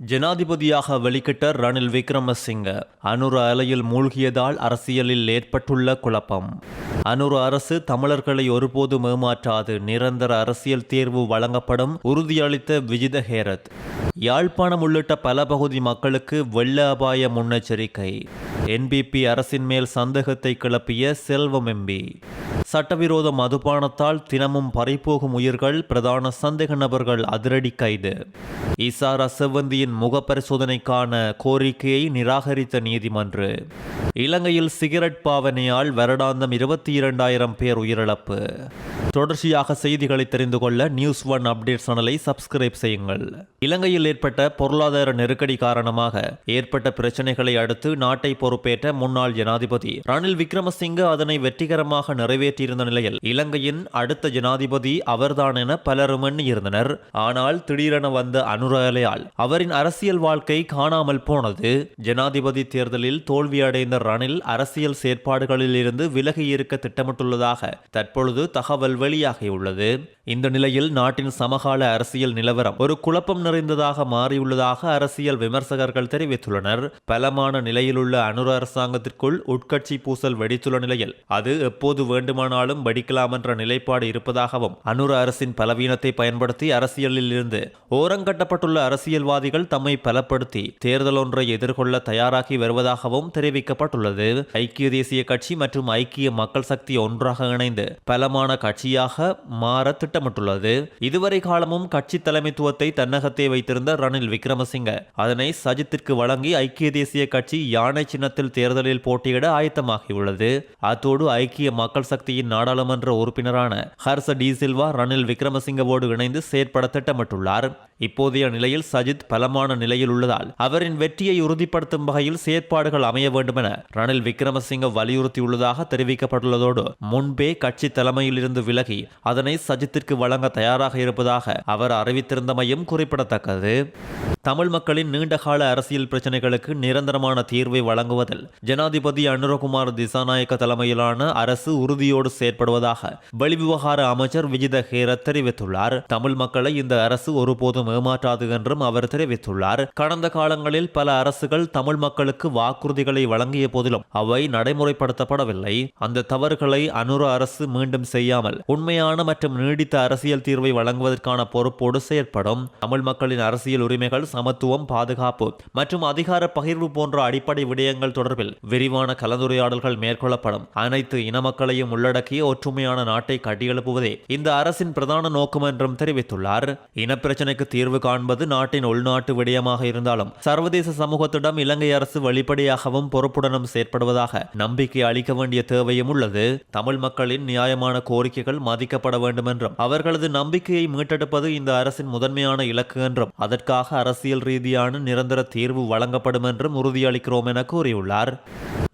ஜனாதிபதியாக வெளிக்கிட்ட ரணில் விக்ரமசிங்க அனுர அலையில் மூழ்கியதால் அரசியலில் ஏற்பட்டுள்ள குழப்பம். அனுர அரசு தமிழர்களை ஒருபோதும் ஏமாற்றாது, நிரந்தர அரசியல் தீர்வு வழங்கப்படும் உறுதியளித்த விஜித ஹேரத். யாழ்ப்பாணம் உள்ளிட்ட பல பகுதி மக்களுக்கு வெள்ள அபாய முன்னெச்சரிக்கை. என்பிபி அரசின் மேல் சந்தேகத்தை கிளப்பிய செல்வம் எம்பி. சட்டவிரோத மதுபானத்தால் தினமும் பறிபோகும் உயிர்கள், பிரதான சந்தேக நபர்கள் அதிரடி கைது. இசாரா செவ்வந்தியின் முகப்பரிசோதனைக்கான கோரிக்கையை நிராகரித்த நீதிமன்று. இலங்கையில் சிகரெட் பாவனையால் வருடாந்தம் 22,000 பேர் உயிரிழப்பு. தொடர்ச்சியாக செய்திகளை தெரிந்து கொள்ள நியூஸ் ஒன் அப்டேட் சேனலை சப்ஸ்கிரைப் செய்யுங்கள். இலங்கையில் ஏற்பட்ட பொருளாதார நெருக்கடி காரணமாக ஏற்பட்ட பிரச்சனைகளை அடுத்து நாட்டை பொறுப்பேற்ற முன்னாள் ஜனாதிபதி ரணில் விக்ரமசிங்க அதனை வெற்றிகரமாக நிறைவேற்றியிருந்த நிலையில் இலங்கையின் அடுத்த ஜனாதிபதி அவர்தான் என பலரும் எண்ணியிருந்தனர். ஆனால் திடீரென வந்த அனுர அலையால் அவரின் அரசியல் வாழ்க்கை காணாமல் போனது. ஜனாதிபதி தேர்தலில் தோல்வியடைந்த ரணில் அரசியல் செயற்பாடுகளில் இருந்து விலகி இருக்க திட்டமிட்டுள்ளதாக தற்பொழுது தகவல் வெளியாகியுள்ளது. இந்த நிலையில் நாட்டின் சமகால அரசியல் நிலவரம் ஒரு குழப்பம் நிறைந்ததாக மாறியுள்ளதாக அரசியல் விமர்சகர்கள் தெரிவித்துள்ளனர். பலமான நிலையிலுள்ள அனுர அரசாங்கத்திற்குள் உட்கட்சி பூசல் வெடித்துள்ள நிலையில் அது எப்போது வேண்டுமானாலும் வெடிக்கலாம் என்ற நிலைப்பாடு இருப்பதாகவும், அனுர அரசின் பலவீனத்தை பயன்படுத்தி அரசியலில் இருந்து ஓரங்கட்டப்பட்டுள்ள அரசியல்வாதிகள் தம்மை பலப்படுத்தி தேர்தல் ஒன்றை எதிர்கொள்ள தயாராகி வருவதாகவும் தெரிவிக்கப்பட்டுள்ளது. ஐக்கிய தேசிய கட்சி மற்றும் ஐக்கிய மக்கள் சக்தி ஒன்றாக இணைந்து பலமான கட்சியாக மாற திட்டமிட்டுள்ளது. இதுவரை காலமும் கட்சி தலைமைத்துவத்தை தன்னகத்தே வைத்திருந்த ரணில் விக்ரமசிங்க அதனை சஜித்திற்கு வழங்கி ஐக்கிய தேசிய கட்சி யானை சின்னத்தில் தேர்தலில் போட்டியிட ஆயத்தமாகியுள்ளது. அத்தோடு ஐக்கிய மக்கள் சக்தியின் நாடாளுமன்ற உறுப்பினரான ஹர்ச டி சில்வா ரணில் விக்ரமசிங்கவோடு இணைந்து செயற்பட திட்டமிட்டுள்ளார். இப்போதைய நிலையில் சஜித் பலமான நிலையில் உள்ளதால் அவரின் வெற்றியை உறுதிப்படுத்தும் வகையில் செயற்பாடுகள் அமைய வேண்டும் என ரணில் விக்ரமசிங்க வலியுறுத்தியுள்ளதாக தெரிவிக்கப்பட்டுள்ளதோடு முன்பே கட்சி தலைமையில் இருந்து விலகி அதனை சஜித்திற்கு வழங்க தயாராக இருப்பதாக அவர் அறிவித்திருந்தமையும் குறிப்பிடத்தக்கது. தமிழ் மக்களின் நீண்டகால அரசியல் பிரச்சனைகளுக்கு நிரந்தரமான தீர்வை வழங்குவதில் ஜனாதிபதி அனுரகுமார் திசாநாயக்க தலைமையிலான அரசு உறுதியோடு செயற்படுவதாக வெளிவிவகார அமைச்சர் விஜித ஹேரத் தெரிவித்துள்ளார். தமிழ் மக்களை இந்த அரசு ஒருபோதும் ஏமாற்றாது என்றும் அவர் தெரிவித்துள்ளார். கடந்த காலங்களில் பல அரசுகள் தமிழ் மக்களுக்கு வாக்குறுதிகளை வழங்கிய போதிலும் அவை நடைமுறைப்படுத்தப்படவில்லை. அந்த தவறுகளை அனுர அரசு மீண்டும் செய்யாமல் உண்மையான மற்றும் நீடித்த அரசியல் தீர்வை வழங்குவதற்கான பொறுப்போடு செயற்படும். தமிழ் மக்களின் அரசியல் உரிமைகள், சமத்துவம், பாதுகாப்பு மற்றும் அதிகார பகிர்வு போன்ற அடிப்படை விடயங்கள் தொடர்பில் விரிவான கலந்துரையாடல்கள் மேற்கொள்ளப்படும். அனைத்து இன மக்களையும் உள்ளடக்கிய ஒற்றுமையான நாட்டை கட்டியெழுப்புவதே இந்த அரசின் பிரதான நோக்கம் என்றும் தெரிவித்துள்ளார். இனப்பிரச்சனைக்கு தீர்வு காண்பது நாட்டின் உள்நாட்டு விடயமாக இருந்தாலும் சர்வதேச சமூகத்திடம் இலங்கை அரசு வெளிப்படையாகவும் பொறுப்புடனும் செயற்படுவதாக நம்பிக்கை அளிக்க வேண்டிய தேவையும் உள்ளது. தமிழ் மக்களின் நியாயமான கோரிக்கைகள் மதிக்கப்பட வேண்டும் என்றும் அவர்களது நம்பிக்கையை மீட்டெடுப்பது இந்த அரசின் முதன்மையான இலக்கு என்றும் அதற்காக அரசியல் ரீதியான நிரந்தர தீர்வு வழங்கப்படும் என்றும் உறுதியளிக்கிறோம் என கூறியுள்ளார்.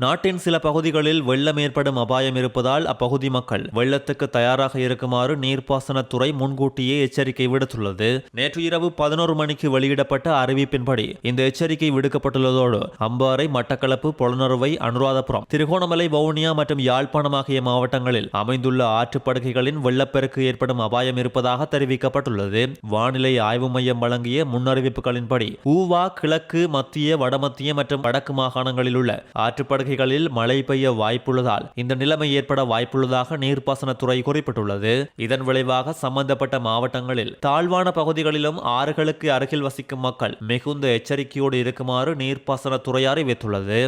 நாட்டின் சில பகுதிகளில் வெள்ளம் ஏற்படும் அபாயம் இருப்பதால் அப்பகுதி மக்கள் வெள்ளத்துக்கு தயாராக இருக்குமாறு நீர்ப்பாசனத்துறை முன்கூட்டியே எச்சரிக்கை விடுத்துள்ளது. நேற்று இரவு 11 மணிக்கு வெளியிடப்பட்ட அறிவிப்பின்படி இந்த எச்சரிக்கை விடுக்கப்பட்டுள்ளதோடு அம்பாறை, மட்டக்களப்பு, பொலனறுவை, அனுராதபுரம், திருகோணமலை, வவுனியா மற்றும் யாழ்ப்பாணம் ஆகிய மாவட்டங்களில் அமைந்துள்ள ஆற்றுப்படுகைகளின் வெள்ளப்பெருக்கு ஏற்படும் அபாயம் இருப்பதாக தெரிவிக்கப்பட்டுள்ளது. வானிலை ஆய்வு மையம் வழங்கிய முன்னறிவிப்புகளின்படி ஊவா, கிழக்கு, மத்திய, வடமத்திய மற்றும் வடக்கு மாகாணங்களில் உள்ள ஆற்றுப்படுகைகளில் மழை பெய்ய வாய்ப்புள்ளதால் இந்த நிலைமை ஏற்பட வாய்ப்புள்ளதாக நீர்ப்பாசனத்துறை குறிப்பிட்டுள்ளது. இதன் விளைவாக சம்பந்தப்பட்ட மாவட்டங்களில் தாழ்வான பகுதிகளிலும் ஆறுகளுக்கு அருகில் வசிக்கும் மக்கள் மிகுந்த எச்சரிக்கையோடு இருக்குமாறு நீர்ப்பாசனத்துறை அறிவித்துள்ளது.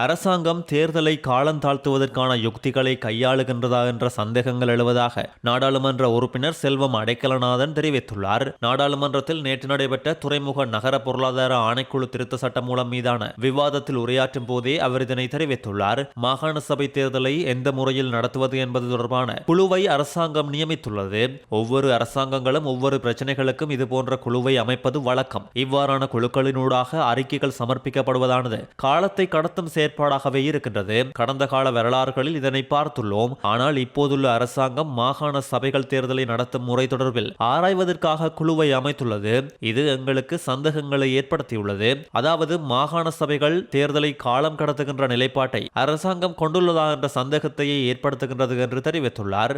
அரசாங்கம் தேர்தலை காலந்தாழ்த்துவதற்கான யுக்திகளை கையாளுகின்றதா என்ற சந்தேகங்கள் எழுவதாக நாடாளுமன்ற உறுப்பினர் செல்வம் அடைக்கலநாதன் தெரிவித்துள்ளார். நாடாளுமன்றத்தில் நேற்று நடைபெற்ற துறைமுக நகர பொருளாதார ஆணைக்குழு திருத்த சட்டம் மூலம் மீதான விவாதத்தில் உரையாற்றும் போதே அவர் இதனை தெரிவித்துள்ளார். மாகாண சபை தேர்தலை எந்த முறையில் நடத்துவது என்பது தொடர்பான குழுவை அரசாங்கம் நியமித்துள்ளது. ஒவ்வொரு அரசாங்கங்களும் ஒவ்வொரு பிரச்சனைகளுக்கும் இதுபோன்ற குழுவை அமைப்பது வழக்கம். இவ்வாறான குழுக்களினூடாக அறிக்கைகள் சமர்ப்பிக்கப்படுவதானது காலத்தை கடத்தும் செயற்பாடாகவே இருக்கின்றது. கடந்த கால வரலாறுகளில் இதனை பார்த்துள்ளோம். ஆனால் இப்போதுள்ள அரசாங்கம் மாகாண சபைகள் தேர்தலை நடத்தும் முறை தொடர்பில் ஆராய்வதற்காக குழுவை அமைத்துள்ளது. இது எங்களுக்கு சந்தேகங்களை ஏற்படுத்தியுள்ளது. அதாவது மாகாண சபைகள் தேர்தலை காலம் கடத்துகின்ற நிலைப்பாட்டை அரசாங்கம் கொண்டுள்ளதா என்ற சந்தேகத்தையே ஏற்படுத்துகின்றது என்று தெரிவித்துள்ளார்.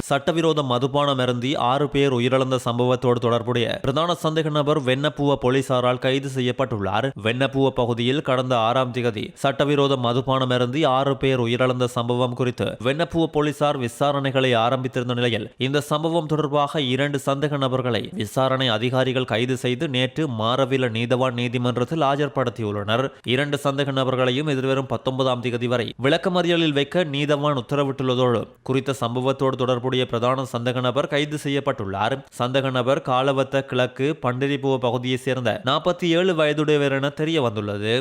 சட்டவிரோத மதுபானம் அருந்தி 6 பேர் உயிரிழந்த சம்பவத்தோடு தொடர்புடைய பிரதான சந்தேக நபர் வெண்ணப்புவ போலீசாரால் கைது செய்யப்பட்டுள்ளார். வெண்ணப்புவ பகுதியில் கடந்த 6ஆம் தேதி சட்டவிரோத மதுபானம் அருந்தி 6 பேர் உயிரிழந்த சம்பவம் குறித்து வெண்ணப்புவ போலீசார் விசாரணைகளை ஆரம்பித்திருந்த நிலையில் இந்த சம்பவம் தொடர்பாக 2 சந்தேக நபர்களை விசாரணை அதிகாரிகள் கைது செய்து நேற்று மாரவில நீதவான் நீதிமன்றத்தில் ஆஜர்படுத்தியுள்ளனர். 2 சந்தேக நபர்களையும் எதிர்வரும் 19ஆம் தேதி வரை விளக்கமறியலில் வைக்க நீதவான் உத்தரவிட்டுள்ளதோடு குறித்த சம்பவத்தோடு தொடர்புடைய பிரதான சந்தேக நபர் கைது செய்யப்பட்டுள்ளார். சந்தேக நபர் காலவத்த கிழக்கு பண்டிரிபுவ பகுதியைச் சேர்ந்த 47 வயதுடையவர் என தெரிய வந்துள்ளது.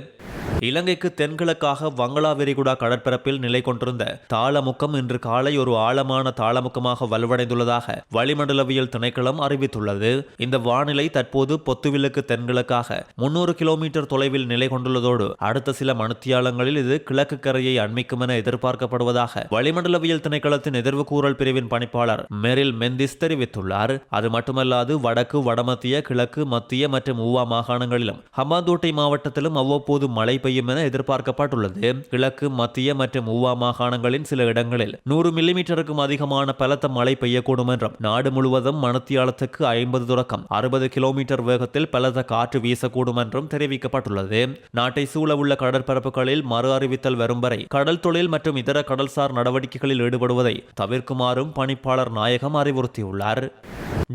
இலங்கைக்கு தென்கிழக்காக வங்களா விரிகுடா கடற்பரப்பில் நிலை கொண்டிருந்த தாளமுக்கம் இன்று காலை ஒரு ஆழமான தாளமுக்கமாக வலுவடைந்துள்ளதாக வளிமண்டலவியல் திணைக்களம் அறிவித்துள்ளது. இந்த வானிலை தற்போது பொத்துவிலுக்கு தென்கிழக்காக 300 கிலோமீட்டர் தொலைவில் நிலை கொண்டுள்ளதோடு அடுத்த சில மணித்தியாலங்களில் இது கிழக்கு கரையை அண்மிக்கும் என எதிர்பார்க்கப்படுவதாக வளிமண்டலவியல் திணைக்களத்தின் எதிர்வு கூறல் பிரிவின் பணிப்பாளர் மெரில் மெந்திஸ் தெரிவித்துள்ளார். அது மட்டுமல்லாது வடக்கு, வடமத்திய, கிழக்கு, மத்திய மற்றும் ஊவா மாகாணங்களிலும் ஹம்பாந்தோட்டை மாவட்டத்திலும் அவ்வப்போது மழை பெய்யும் என எதிர்பார்க்கப்பட்டுள்ளது. கிழக்கு, மத்திய மற்றும் ஊவா மாகாணங்களின் சில இடங்களில் 100 மில்லிமீட்டருக்கும் அதிகமான பலத்த மழை பெய்யக்கூடும் என்றும் நாடு முழுவதும் மணித்தியாலத்துக்கு 50 தொடக்கம் 60 கிலோமீட்டர் வேகத்தில் பலத்த காற்று வீசக்கூடும் என்றும் தெரிவிக்கப்பட்டுள்ளது. நாட்டை சூழவுள்ள கடற்பரப்புகளில் மறு அறிவித்தல் வரும் வரை கடல் தொழில் மற்றும் இதர கடல்சார் நடவடிக்கைகளில் ஈடுபடுவதை தவிர்க்குமாறும் பணிப்பாளர் நாயகம் அறிவுறுத்தியுள்ளார்.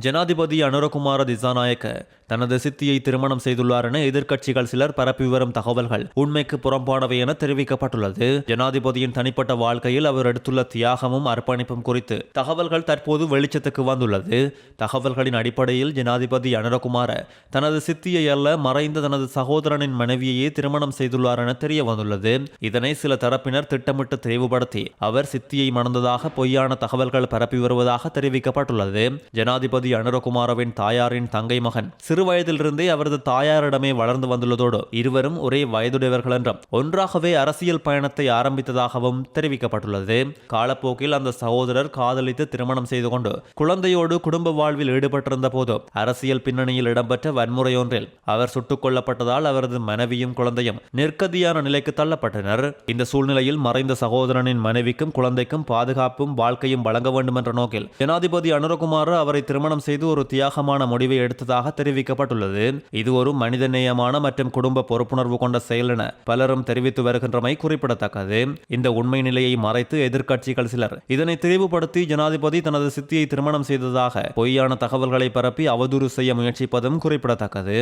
ஜனாதிபதி அனுரகுமார திசாநாயக்க தனது சித்தியை திருமணம் செய்துள்ளார் என எதிர்க்கட்சிகள் சிலர் பரப்பி வரும் தகவல்கள் உண்மைக்கு புறம்பானவை என தெரிவிக்கப்பட்டுள்ளது. ஜனாதிபதியின் தனிப்பட்ட வாழ்க்கையில் அவர் எடுத்துள்ள தியாகமும் அர்ப்பணிப்பும் குறித்து தகவல்கள் தற்போது வெளிச்சத்துக்கு வந்துள்ளது. தகவல்களின் அடிப்படையில் ஜனாதிபதி அனுரகுமார தனது சித்தியை அல்ல மறைந்த தனது சகோதரனின் மனைவியையே திருமணம் செய்துள்ளார் என தெரிய வந்துள்ளது. இதனை சில தரப்பினர் திட்டமிட்டு தெளிவுபடுத்தி அவர் சித்தியை மணந்ததாக பொய்யான தகவல்கள் பரப்பி வருவதாக தெரிவிக்கப்பட்டுள்ளது. ஜனாதிபதி அனுரகுமாரவின் தாயாரின் தங்கை மகன் சிறுவயதிலிருந்தே அவரது தாயாரிடமே வளர்ந்து வந்துள்ளதோடு இருவரும் ஒரே வயதுடையவர்கள் என்றும் ஒன்றாகவே அரசியல் பயணத்தை ஆரம்பித்ததாகவும் தெரிவிக்கப்பட்டுள்ளது. காலப்போக்கில் அந்த சகோதரர் காதலித்து திருமணம் செய்து கொண்டு குழந்தையோடு குடும்ப வாழ்வில் ஈடுபட்டிருந்த போது அரசியல் பின்னணியில் இடம்பெற்ற வன்முறையொன்றில் அவர் சுட்டுக் கொல்லப்பட்டதால் அவரது மனைவியும் குழந்தையும் நிர்கதியான நிலைக்கு தள்ளப்பட்டனர். இந்த சூழ்நிலையில் மறைந்த சகோதரனின் மனைவிக்கும் குழந்தைக்கும் பாதுகாப்பும் வாழ்க்கையும் வழங்க வேண்டும் என்ற நோக்கில் ஜனாதிபதி அனுரகுமார அவரை திருமணம் செய்து ஒரு தியாகமான முடிவை எடுத்ததாக தெரிவிக்கப்பட்டுள்ளது. இது ஒரு மனிதநேயமான மற்றும் குடும்ப பொறுப்புணர்வு கொண்ட செயல் என பலரும் தெரிவித்து வருகின்றமை குறிப்பிடத்தக்கது. இந்த உண்மை நிலையை மறைத்து எதிர்க்கட்சிகள் சிலர் இதனை தெளிவுபடுத்தி ஜனாதிபதி தனது சித்தியை திருமணம் செய்ததாக பொய்யான தகவல்களை பரப்பி அவதூறு செய்ய முயற்சிப்பதும் குறிப்பிடத்தக்கது.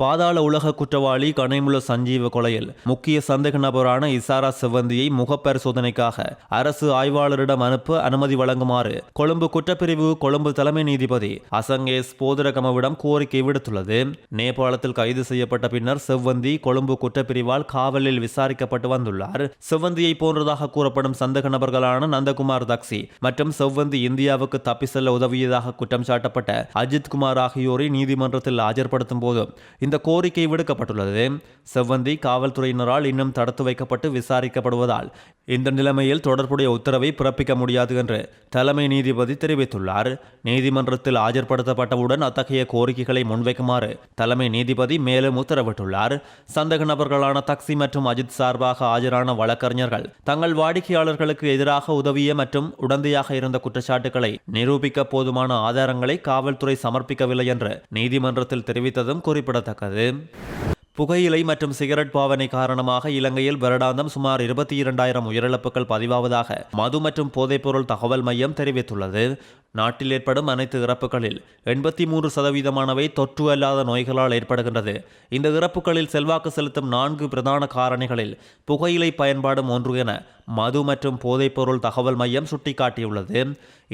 பாதாள உலக குற்றவாளி கனைமுல சஞ்சீவ கொலையில் முக்கிய சந்தேக நபரான இசாரா செவ்வந்தியை முகப்பரிசோதனைக்காக அரசு ஆய்வாளரிடம் அனுப்ப அனுமதி வழங்குமாறு கொழும்பு குற்றப்பிரிவு கொழும்பு தலைமை நீதிபதி அசங்கேஸ் போதரகமவிடம் கோரிக்கை விடுத்துள்ளது. நேபாளத்தில் கைது செய்யப்பட்ட பின்னர் செவ்வந்தி கொழும்பு குற்றப்பிரிவால் காவலில் விசாரிக்கப்பட்டு வந்துள்ளார். செவ்வந்தியை போன்றதாக கூறப்படும் சந்தேக நபர்களான நந்தகுமார் தக்சி மற்றும் செவ்வந்தி இந்தியாவுக்கு தப்பி செல்ல உதவியதாக குற்றம் சாட்டப்பட்ட அஜித் குமார் ஆகியோரை நீதிமன்றத்தில் ஆஜர்படுத்தும் போது இந்த கோரிக்கை விடுக்கப்பட்டுள்ளது. செவ்வந்தி காவல்துறையினரால் இன்னும் தடுத்து வைக்கப்பட்டு விசாரிக்கப்படுவதால் இந்த நிலைமையில் தொடர்புடைய உத்தரவை பிறப்பிக்க முடியாது என்று தலைமை நீதிபதி தெரிவித்துள்ளார். நீதிமன்றத்தில் ஆஜர்படுத்தப்பட்டவுடன் அத்தகைய கோரிக்கைகளை முன்வைக்குமாறு தலைமை நீதிபதி மேலும் உத்தரவிட்டுள்ளார். சந்தேக நபர்களான தக்சி மற்றும் அஜித் சார்பாக ஆஜரான வழக்கறிஞர்கள் தங்கள் வாடிக்கையாளர்களுக்கு எதிராக உதவிய மற்றும் உடந்தையாக இருந்த குற்றச்சாட்டுகளை நிரூபிக்க போதுமான ஆதாரங்களை காவல்துறை சமர்ப்பிக்கவில்லை என்று நீதிமன்றத்தில் தெரிவித்ததும் குறிப்பிடத்தக்கது. புகையிலை மற்றும் சிகரெட் பாவனை காரணமாக இலங்கையில் வருடாந்தம் சுமார் 22,000 உயிரிழப்புகள் பதிவாவதாக மது மற்றும் போதைப்பொருள் தகவல் மையம் தெரிவித்துள்ளது. நாட்டில் ஏற்படும் அனைத்து இறப்புகளில் 83% தொற்று அல்லாத நோய்களால் ஏற்படுகின்றது. இந்த இறப்புகளில் செல்வாக்கு செலுத்தும் 4 பிரதான காரணிகளில் புகையிலை பயன்பாடும் ஒன்று என மது மற்றும் போதைப்பொருள் தகவல் மையம் சுட்டிக்காட்டியுள்ளது.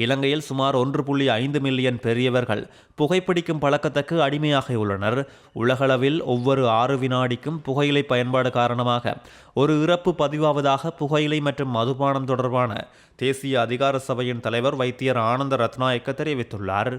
இலங்கையில் சுமார் 1.5 மில்லியன் பெரியவர்கள் புகைப்பிடிக்கும் பழக்கத்துக்கு அடிமையாகியுள்ளனர். உலகளவில் ஒவ்வொரு 6 வினாடிக்கும் புகையிலை பயன்பாடு காரணமாக ஒரு இறப்பு பதிவாவதாக புகையிலை மற்றும் மதுபானம் தொடர்பான தேசிய அதிகார சபையின் தலைவர் வைத்தியர் ஆனந்த ரத்நாயக்க தெரிவித்துள்ளார்.